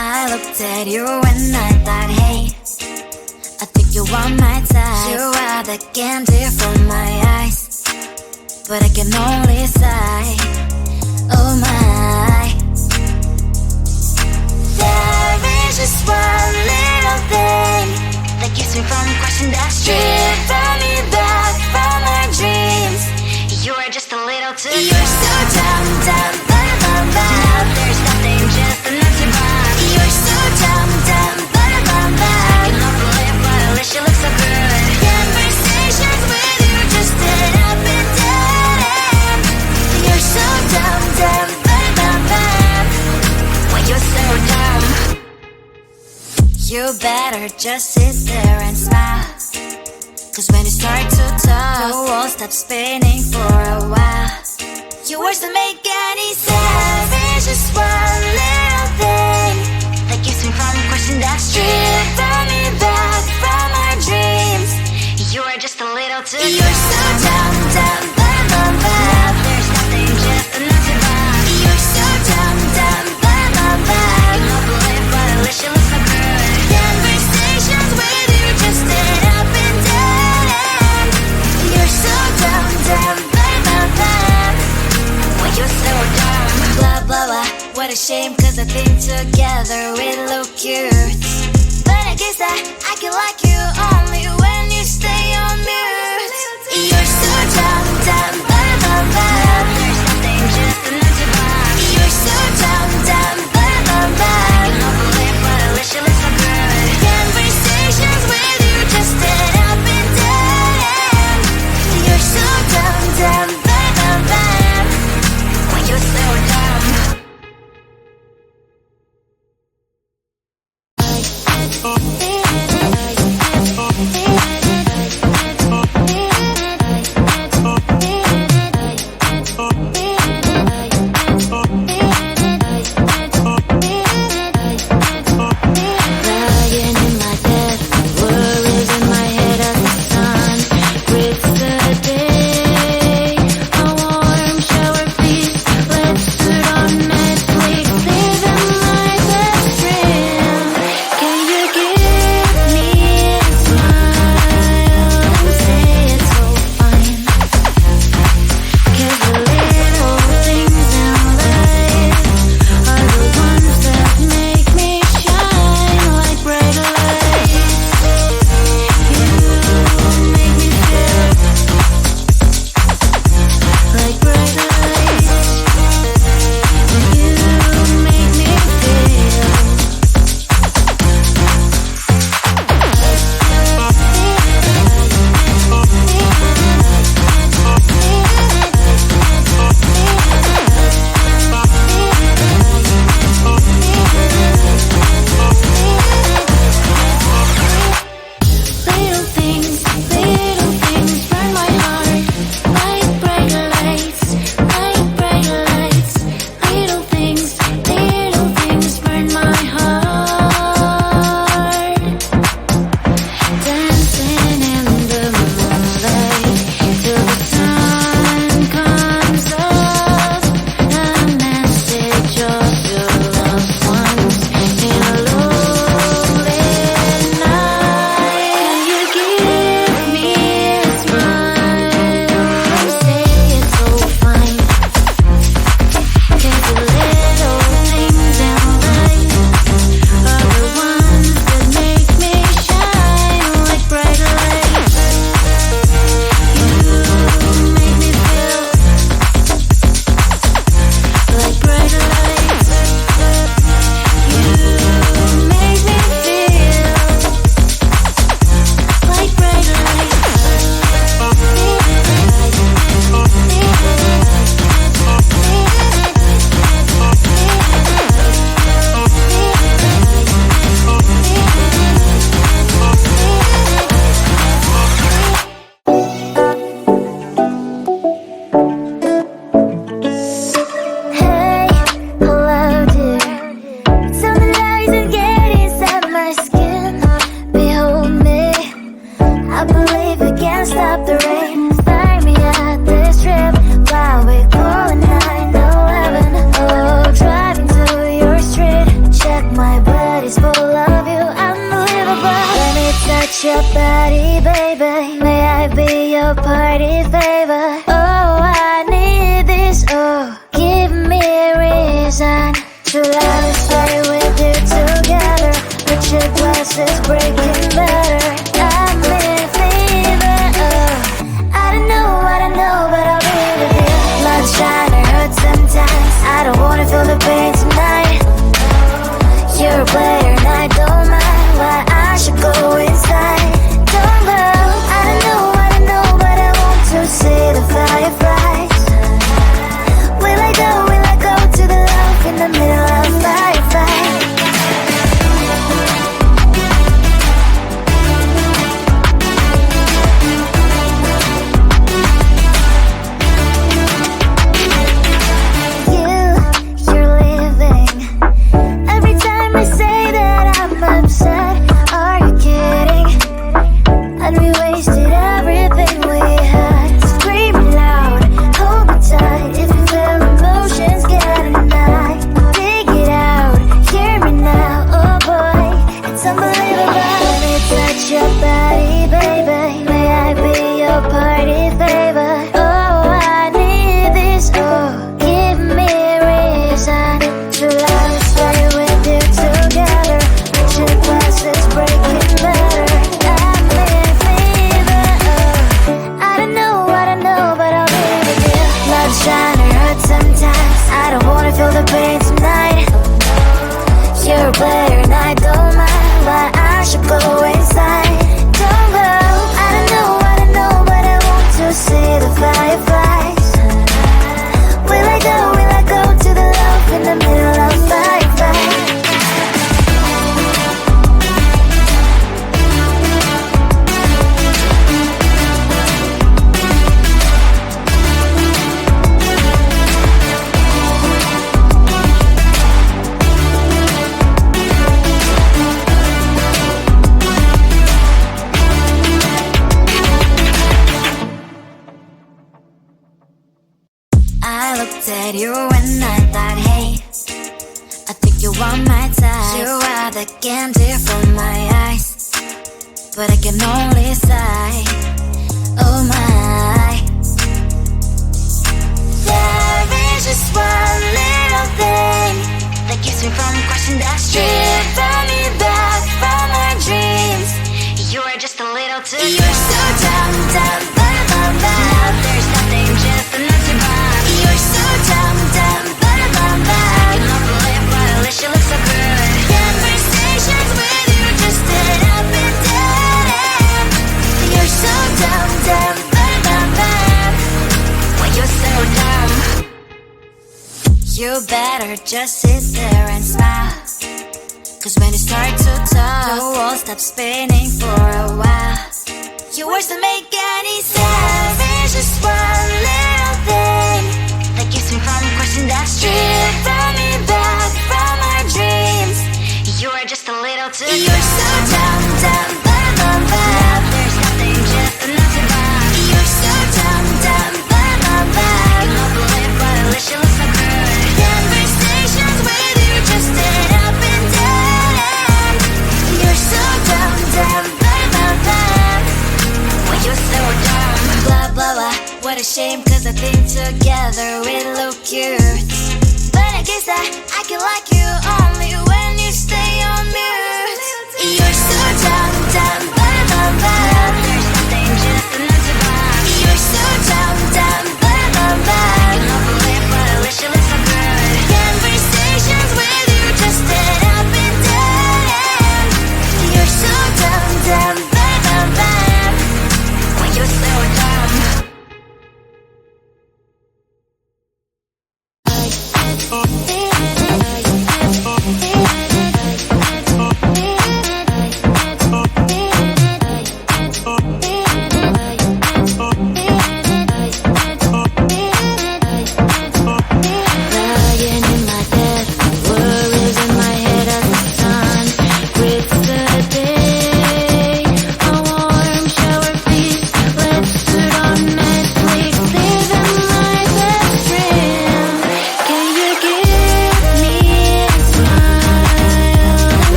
I looked at you and I thought, hey, I think you are my type. You are the candy from my eyes, but I can only sigh, oh my. There is just one little thing that keeps me from crossing that street. Drive me back from my dreams. You are just a little too close. You're so dumb, dumb, bum, bum, bum. Now there's nothing, just an empty box. You're so dumb, dumb, bum, bum, bum. I can overlap, but at least you look so good. Conversations with you just end up in dead end. You're so dumb, dumb, bum, bum, bum. When you're so dumb, you better just sit there and smile, 'cause when you start to talk, the world stops spinning for a while. Your words don't make any sense. There's just one little thing that keeps me from crossing that street. Drive me back from our dreams. You are just a little too close. You're so dumb, dumb, bum, bum, bum. Now there's nothing, just an empty box. You're so dumb, dumb, bum, bum, bum. I can believe, but at least you look so good. Conversations with you just end up in dead end. You're so dumb, dumb, bum, bum, bum. When you're so dumb, blah, blah, blah. What a shame, 'cause I think together we look cute. But I guess that I can like you only when you stay on mute. You're so dumb, dumb, bum, bum, bum. There's nothing, just an empty box. You're so dumb, dumb, bum, bum, bum. I can believe, but at least you look so good. Conversations with you just end up in dead end. You're so dumb, dumb, bum, bum, bum. When you're so dumb. Can you give touch your body, baby. May I be your party favor? Oh, I need this, oh. Give me a reason to let me stay with you together. Put your glasses breaking better. I'm in fever, oh. I don't know, but I'll be with you. Not trying to hurt sometimes. I don't wanna feel the pain tonight. You're a player and I don't mind why I should go inside. Don't go. I don't know, but I want to see the fireflies. Will I go to the love in the middle of firefight? You're living. Every time I say that I'm upset, are you kidding? And we wasted everything we had. Screaming loud, hold me tight. If you feel emotions getting high, dig it out, hear me now. Oh boy, it's unbelievable. Let me touch your body, baby. May I be your party favor? Oh, I need this, oh. Give me a reason to let me stay with you together. Put your glasses breaking better. I'm in fever, oh. I don't know, but I'll be with you. Love trying to hurt sometimes. I don't wanna feel the pain tonight. You're a player and I don't mind why I should go inside. Don't go. I don't know, but I want to see the fireflies. Will I go to the love in the middle of firefight? I looked at you and I thought, hey, I think you want my type. You are the candy from my eyes, but I can only sigh. Oh my. There is just one little thing that keeps me from crossing that street. Bring me back from my dreams. You are just a little too good. You're so dumb, now there's nothing, just a nut to bomb. You're so dumb, you love the lip, but at least you look so good. Conversations with you just end up in dead end. You're so dumb, when you're so dumb. You better just sit there and smile, cause when you start to talk, the world stops spinning for a while. Your words don't make any sense. There's just one little thing that keeps me from crossing that street. Bring me back from my dreams. You are just a little too good. You're so dumb, there's nothing, just a nut to bomb. You're so dumb, you love the lip, but at least you look so good. Conversations with you just end up in dead end. You're so dumb, when you're so dumb. Blah, blah, blah, what a shame, cause I think together we look cute. But I guess that I can like you only when you stay on mute. You're so dumb, there's nothing, just a nut to bomb. You're so dumb, you love the lip, but at least you look so good. Conversations with you just end up in dead end. You're so dumb, when you're so dumb.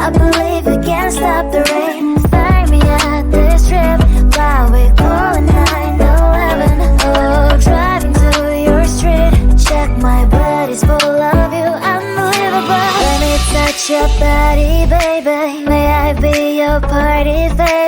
I believe we can stop the rain. Find me at this trip while we calling 911. Oh, driving to your street. Check my body's full of you, unbelievable. Let me touch your body, baby. May I be your party favor?